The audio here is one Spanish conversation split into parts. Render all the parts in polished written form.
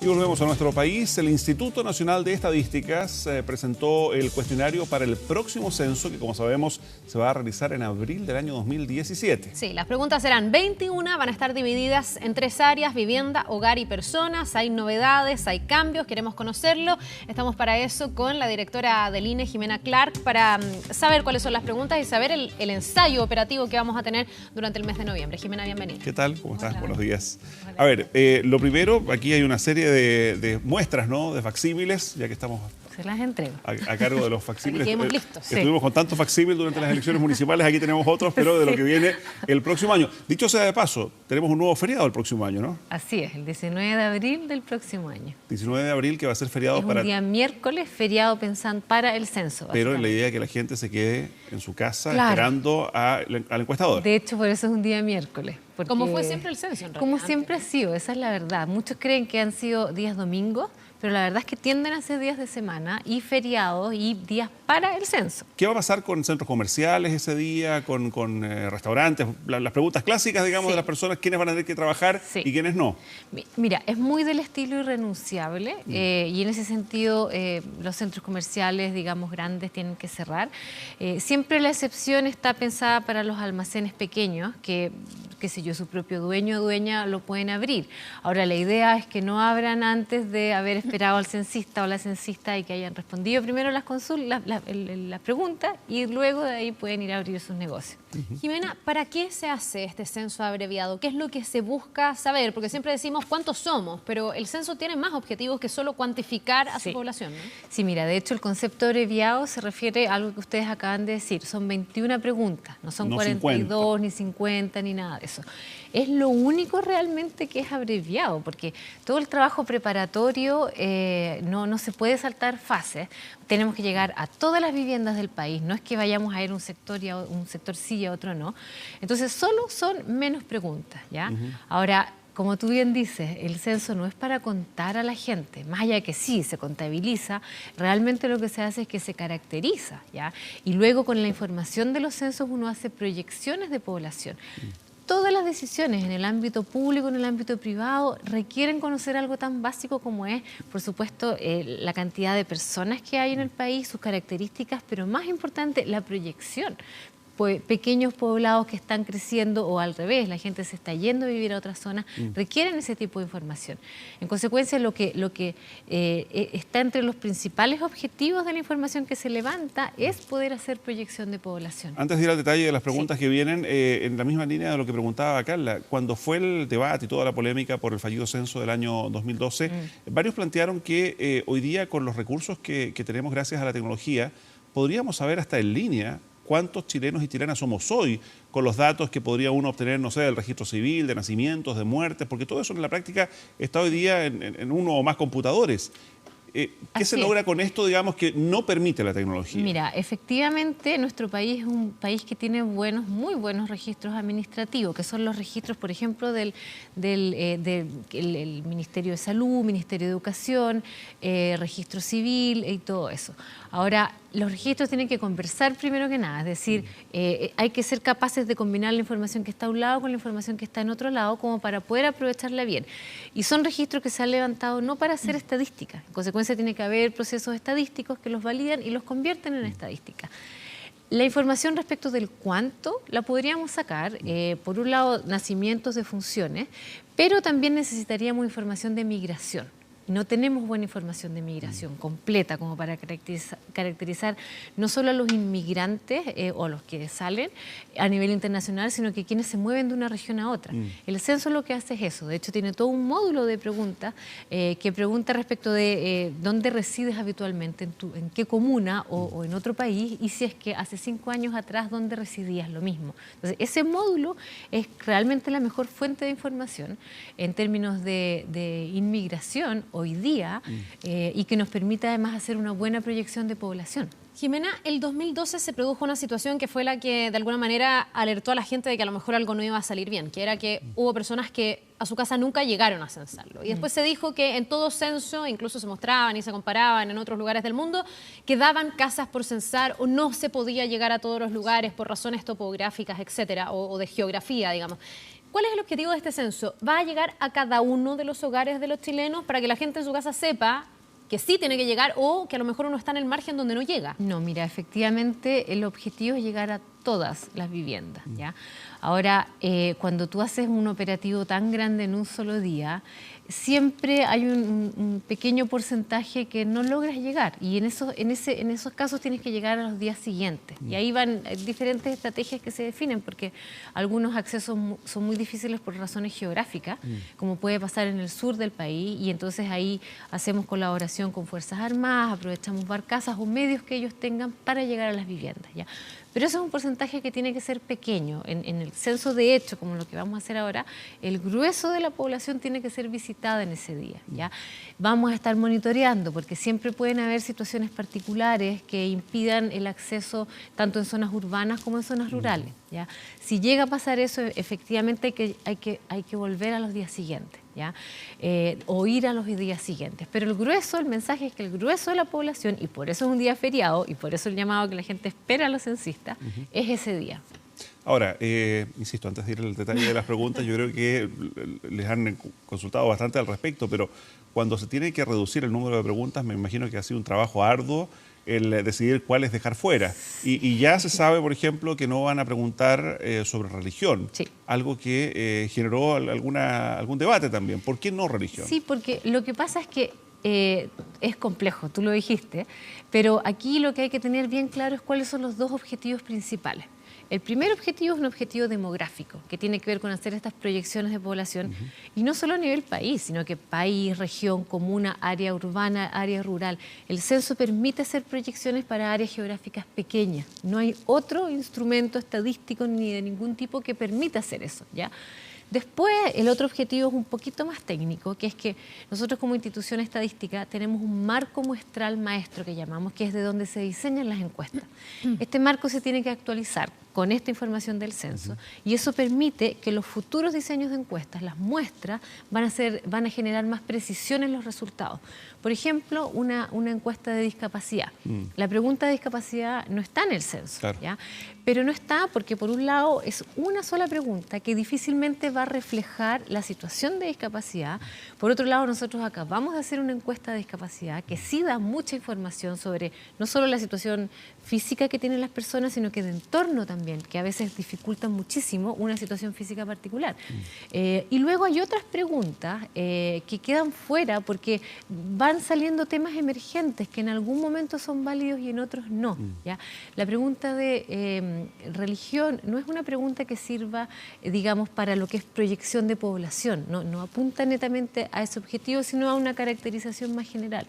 Y volvemos a nuestro país. El Instituto Nacional de Estadísticas presentó el cuestionario para el próximo censo, que como sabemos se va a realizar en abril del año 2017. Sí, las preguntas serán 21, van a estar divididas en 3 áreas: vivienda, hogar y personas. Hay novedades, hay cambios, queremos conocerlo. Estamos para eso con la directora del INE, Jimena Clark, para saber cuáles son las preguntas y saber el ensayo operativo que vamos a tener durante el mes de noviembre. Jimena, bienvenida. ¿Qué tal? ¿Cómo estás? Hola. Buenos días. Hola. A ver, lo primero, aquí hay una serie de muestras, ¿no? De facsímiles, ya que estamos Se las entrego. a cargo de los facsímiles. Quedemos listos. Estuvimos con tantos facsímiles durante las elecciones municipales, aquí tenemos otros, pero de lo que viene el próximo año. Dicho sea de paso, tenemos un nuevo feriado el próximo año, ¿no? Así es, el 19 de abril del próximo año. 19 de abril, que va a ser feriado Es un día miércoles, feriado pensando para el censo. Pero la idea es que la gente se quede en su casa esperando al encuestador. De hecho, por eso es un día miércoles. Como fue siempre el censo, en realidad. Como siempre ha sido, esa es la verdad. Muchos creen que han sido días domingos, pero la verdad es que tienden a ser días de semana y feriados y días para el censo. ¿Qué va a pasar con centros comerciales ese día, con restaurantes? Las preguntas clásicas, digamos, de las personas, quiénes van a tener que trabajar y quiénes no. Mira, es muy del estilo irrenunciable y en ese sentido los centros comerciales, digamos, grandes tienen que cerrar. Siempre la excepción está pensada para los almacenes pequeños, que qué sé yo, su propio dueño o dueña lo pueden abrir. Ahora, la idea es que no abran antes de haber esperado al censista o la censista y que hayan respondido primero las consultas, las preguntas, y luego de ahí pueden ir a abrir sus negocios. Jimena, ¿para qué se hace este censo abreviado? ¿Qué es lo que se busca saber? Porque siempre decimos cuántos somos, pero el censo tiene más objetivos que solo cuantificar a su población, ¿no? Sí, mira, de hecho el concepto abreviado se refiere a algo que ustedes acaban de decir. Son 21 preguntas, no son 42, 50. Ni 50, ni nada de eso. Es lo único realmente que es abreviado, porque todo el trabajo preparatorio no se puede saltar fases. Tenemos que llegar a todas las viviendas del país, no es que vayamos a ir a un sector sí y a otro no. Entonces solo son menos preguntas, ¿ya? Ahora, como tú bien dices, el censo no es para contar a la gente, más allá de que sí se contabiliza, realmente lo que se hace es que se caracteriza, ¿ya? Y luego con la información de los censos uno hace proyecciones de población. Todas las decisiones en el ámbito público, en el ámbito privado, requieren conocer algo tan básico como es, por supuesto, la cantidad de personas que hay en el país, sus características, pero más importante, la proyección. Pequeños poblados que están creciendo o al revés, la gente se está yendo a vivir a otras zonas, requieren ese tipo de información. En consecuencia, lo que está entre los principales objetivos de la información que se levanta es poder hacer proyección de población. Antes de ir al detalle de las preguntas que vienen, en la misma línea de lo que preguntaba Carla, cuando fue el debate y toda la polémica por el fallido censo del año 2012, varios plantearon que hoy día con los recursos que tenemos gracias a la tecnología, podríamos saber hasta en línea cuántos chilenos y chilenas somos hoy, con los datos que podría uno obtener, no sé, del registro civil, de nacimientos, de muertes, porque todo eso en la práctica está hoy día en uno o más computadores. ¿Qué se logra con esto, digamos, que no permite la tecnología? Mira, efectivamente nuestro país es un país que tiene muy buenos registros administrativos, que son los registros, por ejemplo, del Ministerio de Salud, Ministerio de Educación, Registro Civil y todo eso. Ahora, los registros tienen que conversar primero que nada, es decir, hay que ser capaces de combinar la información que está a un lado con la información que está en otro lado como para poder aprovecharla bien. Y son registros que se han levantado no para hacer estadísticas, en consecuencia tiene que haber procesos estadísticos que los validan y los convierten en estadísticas. La información respecto del cuánto la podríamos sacar, por un lado, nacimientos de funciones, pero también necesitaríamos información de migración. No tenemos buena información de migración completa como para caracterizar no solo a los inmigrantes o los que salen a nivel internacional, sino que quienes se mueven de una región a otra. El censo lo que hace es eso. De hecho, tiene todo un módulo de preguntas que pregunta respecto de dónde resides habitualmente, en qué comuna o en otro país, y si es que hace 5 años atrás dónde residías, lo mismo. Entonces, ese módulo es realmente la mejor fuente de información en términos de inmigración hoy día y que nos permite además hacer una buena proyección de población. Jimena, el 2012 se produjo una situación que fue la que de alguna manera alertó a la gente de que a lo mejor algo no iba a salir bien, que era que hubo personas que a su casa nunca llegaron a censarlo. Y después se dijo que en todo censo, incluso se mostraban y se comparaban en otros lugares del mundo, quedaban casas por censar o no se podía llegar a todos los lugares por razones topográficas, etcétera, o de geografía, digamos. ¿Cuál es el objetivo de este censo? ¿Va a llegar a cada uno de los hogares de los chilenos para que la gente en su casa sepa que sí tiene que llegar o que a lo mejor uno está en el margen donde no llega? No, mira, efectivamente el objetivo es llegar a todas las viviendas, ¿ya? Ahora, cuando tú haces un operativo tan grande en un solo día, siempre hay un pequeño porcentaje que no logras llegar y en esos casos tienes que llegar a los días siguientes. Y ahí van diferentes estrategias que se definen porque algunos accesos son muy difíciles por razones geográficas, como puede pasar en el sur del país, y entonces ahí hacemos colaboración con Fuerzas Armadas, aprovechamos barcazas o medios que ellos tengan para llegar a las viviendas, ¿ya? Pero eso es un porcentaje que tiene que ser pequeño. En el censo de hecho, como lo que vamos a hacer ahora, el grueso de la población tiene que ser visitada en ese día, ¿ya? Vamos a estar monitoreando porque siempre pueden haber situaciones particulares que impidan el acceso tanto en zonas urbanas como en zonas rurales, ¿ya? Si llega a pasar eso, efectivamente hay que volver a los días siguientes, ¿ya? O ir a los días siguientes. Pero el mensaje es que el grueso de la población, y por eso es un día feriado, y por eso el llamado que la gente espera a los censistas, es ese día. Ahora, insisto, antes de ir al detalle de las preguntas, yo creo que les han consultado bastante al respecto, pero cuando se tiene que reducir el número de preguntas, me imagino que ha sido un trabajo arduo el decidir cuáles dejar fuera. Y ya se sabe, por ejemplo, que no van a preguntar sobre religión, sí, algo que generó algún debate también. ¿Por qué no religión? Sí, porque lo que pasa es que es complejo, tú lo dijiste, pero aquí lo que hay que tener bien claro es cuáles son los dos objetivos principales. El primer objetivo es un objetivo demográfico, que tiene que ver con hacer estas proyecciones de población, y no solo a nivel país, sino que país, región, comuna, área urbana, área rural. El censo permite hacer proyecciones para áreas geográficas pequeñas. No hay otro instrumento estadístico ni de ningún tipo que permita hacer eso, ¿ya? Después, el otro objetivo es un poquito más técnico, que es que nosotros como institución estadística tenemos un marco muestral maestro que llamamos, que es de donde se diseñan las encuestas. Este marco se tiene que actualizar con esta información del censo y eso permite que los futuros diseños de encuestas, las muestras, van a generar más precisión en los resultados. Por ejemplo, una encuesta de discapacidad. La pregunta de discapacidad no está en el censo, claro, ¿ya? Pero no está porque, por un lado, es una sola pregunta que difícilmente va a reflejar la situación de discapacidad. Por otro lado, nosotros acabamos de hacer una encuesta de discapacidad que sí da mucha información sobre no solo la situación física que tienen las personas, sino que de entorno también, que a veces dificultan muchísimo una situación física particular. Y luego hay otras preguntas que quedan fuera porque van saliendo temas emergentes que en algún momento son válidos y en otros no, ¿ya? La pregunta de religión no es una pregunta que sirva, digamos, para lo que es proyección de población, no apunta netamente a ese objetivo, sino a una caracterización más general.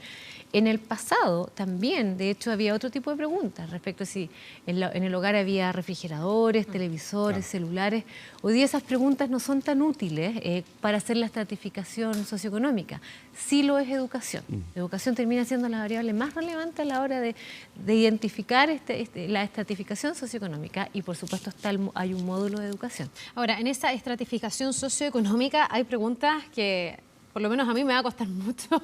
En el pasado también, de hecho, había otro tipo de preguntas respecto a si en el hogar había refrigeradores, televisores, celulares. Hoy día esas preguntas no son tan útiles para hacer la estratificación socioeconómica. Sí lo es educación. La educación termina siendo la variable más relevante a la hora de identificar la estratificación socioeconómica y, por supuesto, hay un módulo de educación. Ahora, en esa estratificación socioeconómica hay preguntas que por lo menos a mí me va a costar mucho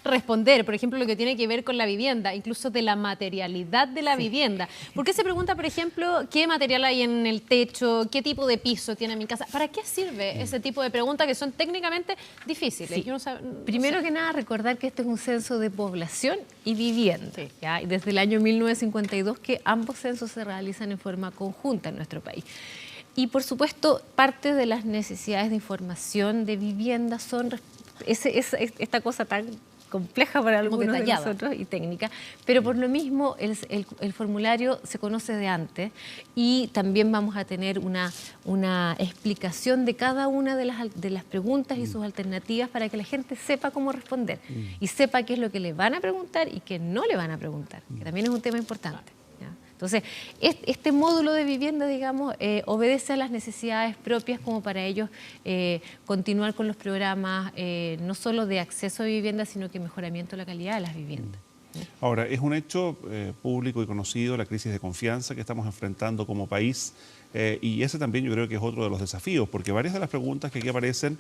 responder. Por ejemplo, lo que tiene que ver con la vivienda, incluso de la materialidad de la vivienda. ¿Por qué se pregunta, por ejemplo, qué material hay en el techo, qué tipo de piso tiene mi casa? ¿Para qué sirve ese tipo de preguntas que son técnicamente difíciles? Sí. Yo no sab- no Primero sé. que nada, recordar que este es un censo de población y vivienda. Sí. ¿Ya? Y desde el año 1952 que ambos censos se realizan en forma conjunta en nuestro país. Y, por supuesto, parte de las necesidades de información de vivienda son esta cosa tan compleja para algunos de nosotros y técnica, pero por lo mismo el formulario se conoce de antes y también vamos a tener una explicación de cada una de las preguntas y sus alternativas para que la gente sepa cómo responder y sepa qué es lo que le van a preguntar y qué no le van a preguntar, que también es un tema importante. Entonces, este módulo de vivienda, digamos, obedece a las necesidades propias como para ellos continuar con los programas, no solo de acceso a vivienda, sino que mejoramiento de la calidad de las viviendas. Ahora, es un hecho público y conocido la crisis de confianza que estamos enfrentando como país y ese también yo creo que es otro de los desafíos, porque varias de las preguntas que aquí aparecen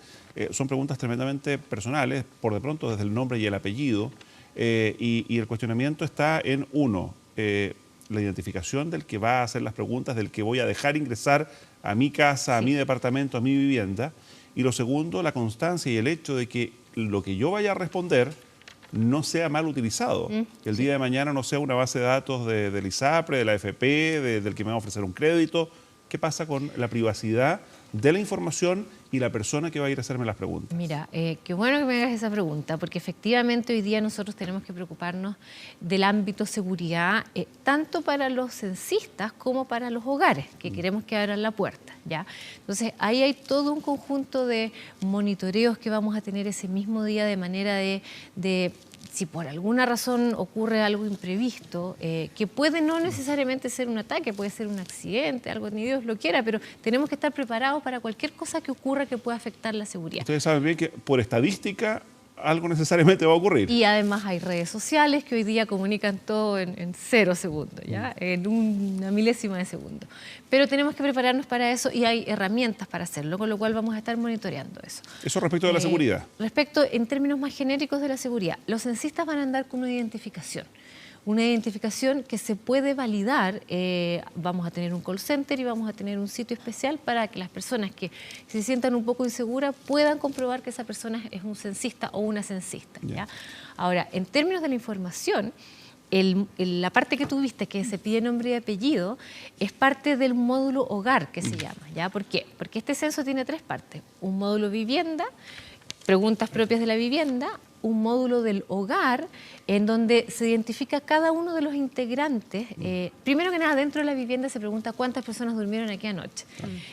son preguntas tremendamente personales, por de pronto desde el nombre y el apellido, y el cuestionamiento está en uno, la identificación del que va a hacer las preguntas, del que voy a dejar ingresar a mi casa, a mi departamento, a mi vivienda. Y lo segundo, la constancia y el hecho de que lo que yo vaya a responder no sea mal utilizado. Que el día de mañana no sea una base de datos del ISAPRE, de la AFP, del que me va a ofrecer un crédito. ¿Qué pasa con la privacidad de la información y la persona que va a ir a hacerme las preguntas? Mira, qué bueno que me hagas esa pregunta, porque efectivamente hoy día nosotros tenemos que preocuparnos del ámbito seguridad, tanto para los censistas como para los hogares, que queremos que abran la puerta, ¿ya? Entonces, ahí hay todo un conjunto de monitoreos que vamos a tener ese mismo día, de manera de si por alguna razón ocurre algo imprevisto, que puede no necesariamente ser un ataque, puede ser un accidente, algo ni Dios lo quiera, pero tenemos que estar preparados para cualquier cosa que ocurra que pueda afectar la seguridad. Ustedes saben bien que por estadística algo necesariamente va a ocurrir. Y además hay redes sociales que hoy día comunican todo en 0 segundos, ¿ya? En una milésima de segundo. Pero tenemos que prepararnos para eso y hay herramientas para hacerlo, con lo cual vamos a estar monitoreando eso. Eso respecto de la seguridad. Respecto, en términos más genéricos de la seguridad, los censistas van a andar con una identificación. Una identificación que se puede validar. Vamos a tener un call center y vamos a tener un sitio especial para que las personas que se sientan un poco inseguras puedan comprobar que esa persona es un censista o una censista, ¿ya? Ahora, en términos de la información, la parte que tú viste, que se pide nombre y apellido, es parte del módulo hogar, que se llama, ¿ya? ¿Por qué? Porque este censo tiene 3 partes. Un módulo vivienda, preguntas propias de la vivienda, un módulo del hogar, en donde se identifica cada uno de los integrantes. Primero que nada, dentro de la vivienda se pregunta cuántas personas durmieron aquí anoche.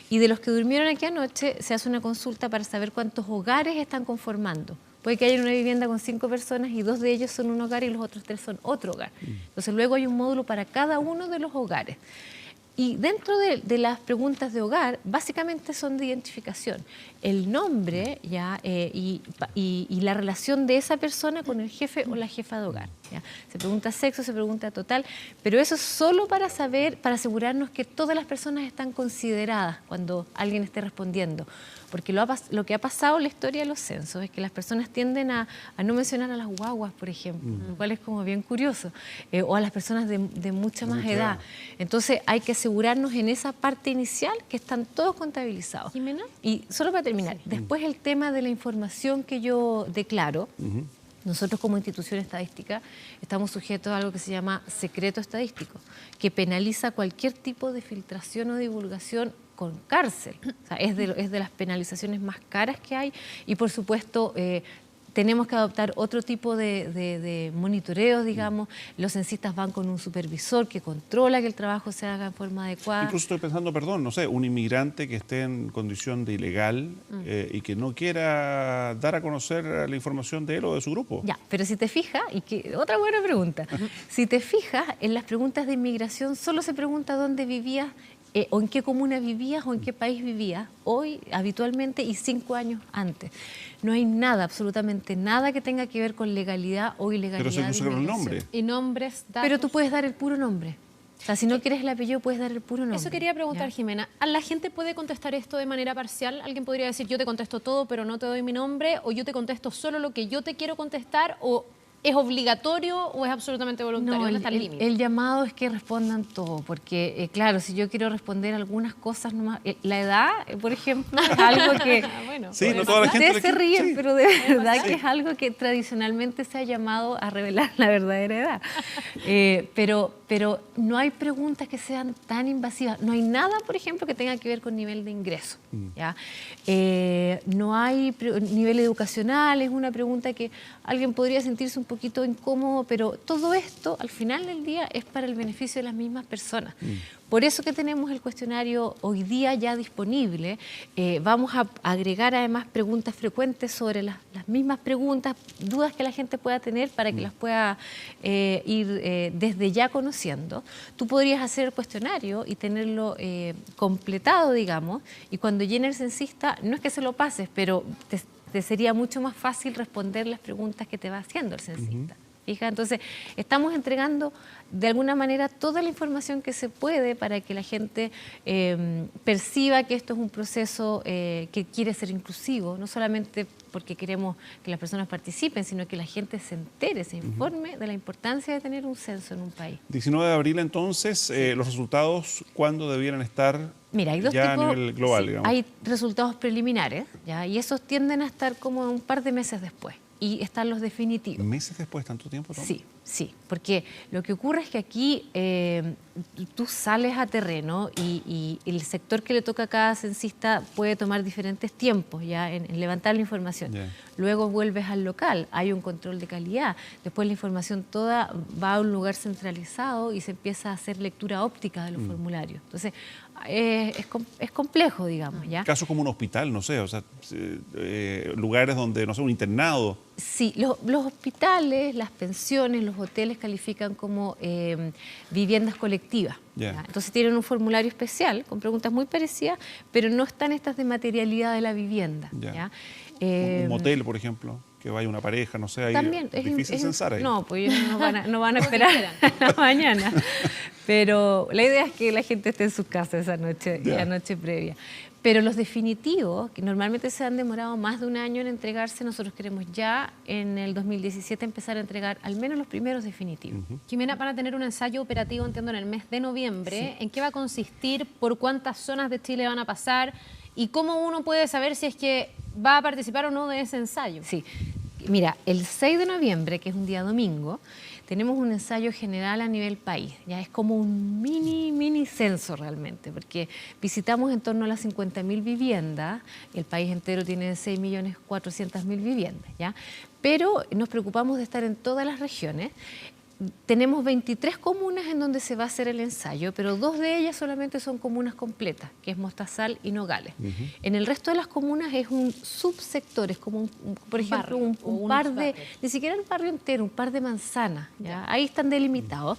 Y de los que durmieron aquí anoche se hace una consulta para saber cuántos hogares están conformando. Puede que haya una vivienda con 5 personas y 2 de ellos son un hogar y los otros 3 son otro hogar. Entonces luego hay un módulo para cada uno de los hogares. Y dentro de las preguntas de hogar, básicamente son de identificación. El nombre, ¿ya? Y la relación de esa persona con el jefe o la jefa de hogar, ¿ya? Se pregunta sexo, se pregunta total, pero eso es solo para saber, para asegurarnos que todas las personas están consideradas cuando alguien esté respondiendo. Porque lo que ha pasado en la historia de los censos es que las personas tienden a no mencionar a las guaguas, por ejemplo, lo cual es como bien curioso, o a las personas de mucha más edad. Entonces hay que asegurarnos en esa parte inicial que están todos contabilizados. Jimena. Y solo para terminar, después el tema de la información que yo declaro. Nosotros como institución estadística estamos sujetos a algo que se llama secreto estadístico, que penaliza cualquier tipo de filtración o divulgación con cárcel. O sea, es de las penalizaciones más caras que hay y, por supuesto, tenemos que adoptar otro tipo de monitoreos, digamos. Los censistas van con un supervisor que controla que el trabajo se haga en forma adecuada. Incluso estoy pensando, perdón, no sé, un inmigrante que esté en condición de ilegal y que no quiera dar a conocer la información de él o de su grupo. Ya, pero si te fijas, otra buena pregunta, si te fijas, en las preguntas de inmigración solo se pregunta dónde vivías, o en qué comuna vivías o en qué país vivías hoy, habitualmente, y 5 años antes. No hay nada, absolutamente nada que tenga que ver con legalidad o ilegalidad. Pero se puso con el nombre. Y nombres, datos. Pero tú puedes dar el puro nombre. O sea, si no quieres el apellido, puedes dar el puro nombre. Eso quería preguntar, ¿ya? Jimena. ¿La gente puede contestar esto de manera parcial? ¿Alguien podría decir, yo te contesto todo, pero no te doy mi nombre? ¿O yo te contesto solo lo que yo te quiero contestar? ¿O es obligatorio o es absolutamente voluntario? No, ¿Dónde está el límite? el llamado es que respondan todo, porque claro, si yo quiero responder algunas cosas nomás, la edad, por ejemplo, es algo que... Bueno, Sí, no toda la gente ustedes se ríen, sí. pero de verdad que es algo que tradicionalmente se ha llamado a revelar la verdadera edad. Pero no hay preguntas que sean tan invasivas. No hay nada, por ejemplo, que tenga que ver con nivel de ingreso, ¿ya? No hay nivel educacional, es una pregunta que alguien podría sentirse un poquito incómodo, pero todo esto al final del día es para el beneficio de las mismas personas. Por eso que tenemos el cuestionario hoy día ya disponible. Vamos a agregar además preguntas frecuentes sobre las mismas preguntas, dudas que la gente pueda tener para que las pueda ir desde ya conociendo. Tú podrías hacer el cuestionario y tenerlo completado, digamos, y cuando llene el censista, no es que se lo pases, pero te sería mucho más fácil responder las preguntas que te va haciendo el censista. Fija, entonces estamos entregando de alguna manera toda la información que se puede para que la gente perciba que esto es un proceso que quiere ser inclusivo, no solamente porque queremos que las personas participen, sino que la gente se entere, se informe de la importancia de tener un censo en un país. 19 de abril, entonces, los resultados, ¿cuándo debieran estar? Mira, hay dos ya tipos, a nivel global, digamos? hay resultados preliminares, ¿ya? Y esos tienden a estar como un par de meses después. Y están los definitivos. ¿Meses después, tanto tiempo? ¿No? Sí, porque lo que ocurre es que aquí tú sales a terreno y el sector que le toca a cada censista puede tomar diferentes tiempos ya en levantar la información. Yeah. Luego vuelves al local, hay un control de calidad, después la información toda va a un lugar centralizado y se empieza a hacer lectura óptica de los formularios. Entonces, es complejo, digamos, ¿ya? Casos como un hospital, no sé, o sea, lugares donde, no sé, un internado. Sí, los hospitales, las pensiones, los hoteles califican como viviendas colectivas. Yeah. Entonces tienen un formulario especial con preguntas muy parecidas, pero no están estas de materialidad de la vivienda. Yeah. ¿Ya? Un motel, por ejemplo, que vaya una pareja, no sé, ahí También es difícil censar ahí. No, pues ellos no van a esperar a la mañana. Pero la idea es que la gente esté en sus casas esa noche, Yeah. la noche previa. Pero los definitivos, que normalmente se han demorado más de un año en entregarse, nosotros queremos ya en el 2017 empezar a entregar al menos los primeros definitivos. Jimena, van a tener un ensayo operativo, entiendo, en el mes de noviembre. Sí. ¿En qué va a consistir? ¿Por cuántas zonas de Chile van a pasar? ¿Y cómo uno puede saber si es que va a participar o no de ese ensayo? Sí, mira, el 6 de noviembre, que es un día domingo, tenemos un ensayo general a nivel país. Ya es como un mini censo realmente, porque visitamos en torno a las 50.000 viviendas, el país entero tiene 6.400.000 viviendas, ¿ya? Pero nos preocupamos de estar en todas las regiones. Tenemos 23 comunas en donde se va a hacer el ensayo, pero 2 de ellas solamente son comunas completas, que es Mostazal y Nogales. En el resto de las comunas es un subsector, es como, por ejemplo, un par de, ni siquiera un barrio entero, un par de manzanas. ¿Ya? Ahí están delimitados.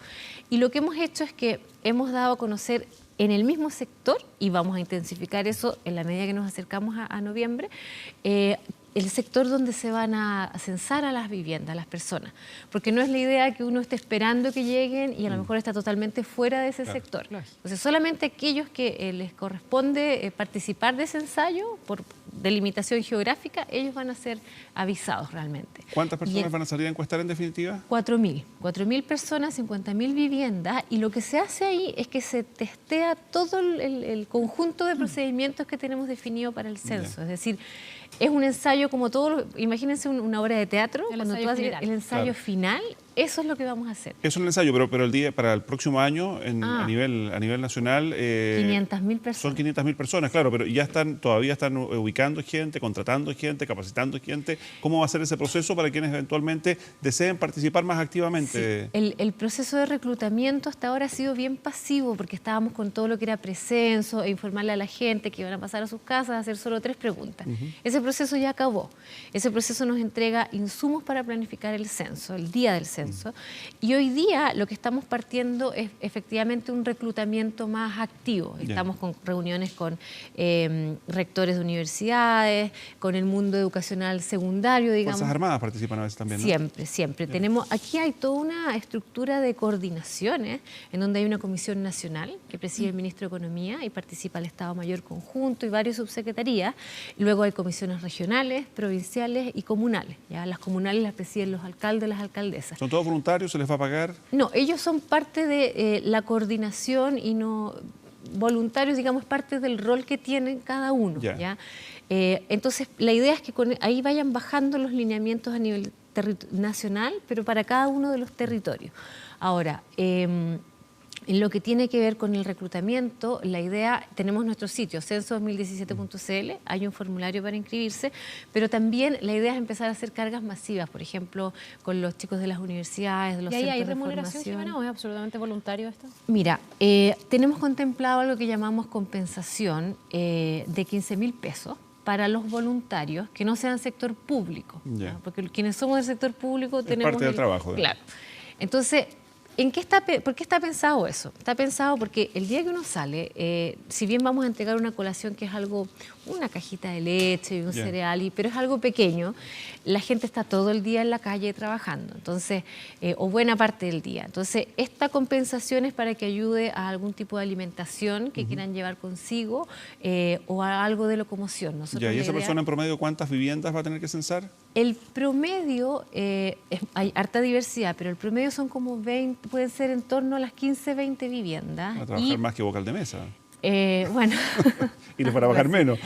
Y lo que hemos hecho es que hemos dado a conocer en el mismo sector, y vamos a intensificar eso en la medida que nos acercamos a noviembre, el sector donde se van a censar a las viviendas, a las personas. Porque no es la idea que uno esté esperando que lleguen y a lo mejor está totalmente fuera de ese sector. Entonces, solamente aquellos que les corresponde participar de ese ensayo, por delimitación geográfica, ellos van a ser avisados realmente. ¿Cuántas personas van a salir a encuestar en definitiva? 4.000 personas, 50.000 viviendas, y lo que se hace ahí es que se testea todo el conjunto de procedimientos que tenemos definido para el censo. Es decir, es un ensayo como todo, imagínense una obra de teatro, cuando tú haces el ensayo final, eso es lo que vamos a hacer. Eso es el ensayo, pero el día para el próximo año a nivel nacional 500.000 personas. Son 500.000 personas, claro, pero ya todavía están ubicando gente, contratando gente, capacitando gente. ¿Cómo va a ser ese proceso para quienes eventualmente deseen participar más activamente? Sí. El proceso de reclutamiento hasta ahora ha sido bien pasivo porque estábamos con todo lo que era precenso e informarle a la gente que iban a pasar a sus casas a hacer solo 3 preguntas. Ese proceso ya acabó. Ese proceso nos entrega insumos para planificar el censo, el día del censo. Y hoy día lo que estamos partiendo es efectivamente un reclutamiento más activo. Estamos con reuniones con rectores de universidades, con el mundo educacional secundario, digamos. Fuerzas Armadas participan a veces también, ¿no? Siempre. Aquí hay toda una estructura de coordinaciones en donde hay una comisión nacional que preside el ministro de Economía y participa el Estado Mayor Conjunto y varias subsecretarías. Luego hay comisiones regionales, provinciales y comunales. ¿Ya? Las comunales las presiden los alcaldes, las alcaldesas. ¿Son todos voluntarios? ¿Se les va a pagar? No, ellos son parte de la coordinación y no voluntarios, digamos, parte del rol que tienen cada uno. ¿Ya? Entonces, la idea es que ahí vayan bajando los lineamientos a nivel nacional, pero para cada uno de los territorios. Ahora, en lo que tiene que ver con el reclutamiento, la idea, tenemos nuestro sitio, censo2017.cl, hay un formulario para inscribirse, pero también la idea es empezar a hacer cargas masivas, por ejemplo, con los chicos de las universidades, de los centros de formación. ¿Y hay remuneración, Jimena, o es absolutamente voluntario esto? Mira, tenemos contemplado algo que llamamos compensación de 15.000 pesos para los voluntarios que no sean sector público, ¿no? Porque quienes somos del sector público tenemos... parte del trabajo. Claro. Entonces, ¿Por qué está pensado eso? Está pensado porque el día que uno sale, si bien vamos a entregar una colación que es algo, una cajita de leche y un cereal, pero es algo pequeño, la gente está todo el día en la calle trabajando, entonces, o buena parte del día. Entonces, esta compensación es para que ayude a algún tipo de alimentación que quieran llevar consigo o a algo de locomoción. ¿Y esa persona en promedio cuántas viviendas va a tener que censar? El promedio, hay harta diversidad, pero el promedio son como 20, pueden ser en torno a las 15, 20 viviendas. Va a trabajar más que vocal de mesa. Bueno. Y les va a trabajar menos.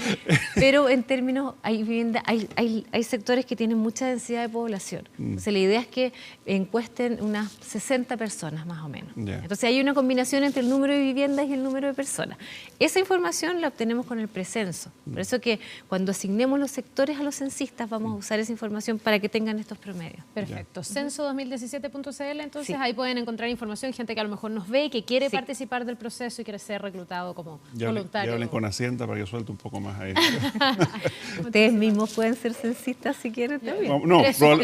Pero en términos, hay sectores que tienen mucha densidad de población. Entonces la idea es que encuesten unas 60 personas más o menos. Entonces hay una combinación entre el número de viviendas y el número de personas. Esa información la obtenemos con el precenso. Por eso que cuando asignemos los sectores a los censistas vamos a usar esa información para que tengan estos promedios. Perfecto. Censo2017.cl, entonces ahí pueden encontrar información, gente que a lo mejor nos ve y que quiere participar del proceso y quiere ser reclutado como voluntario. Ya hablen con Hacienda para que suelte un poco más ahí. Ustedes mismos pueden ser censistas si quieren también. No,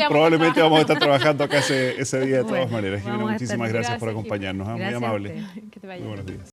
probablemente vamos a estar trabajando acá ese día de todas maneras. Jimena, muchísimas gracias por acompañarnos. Muy amable. Que te vaya. Muy buenos días.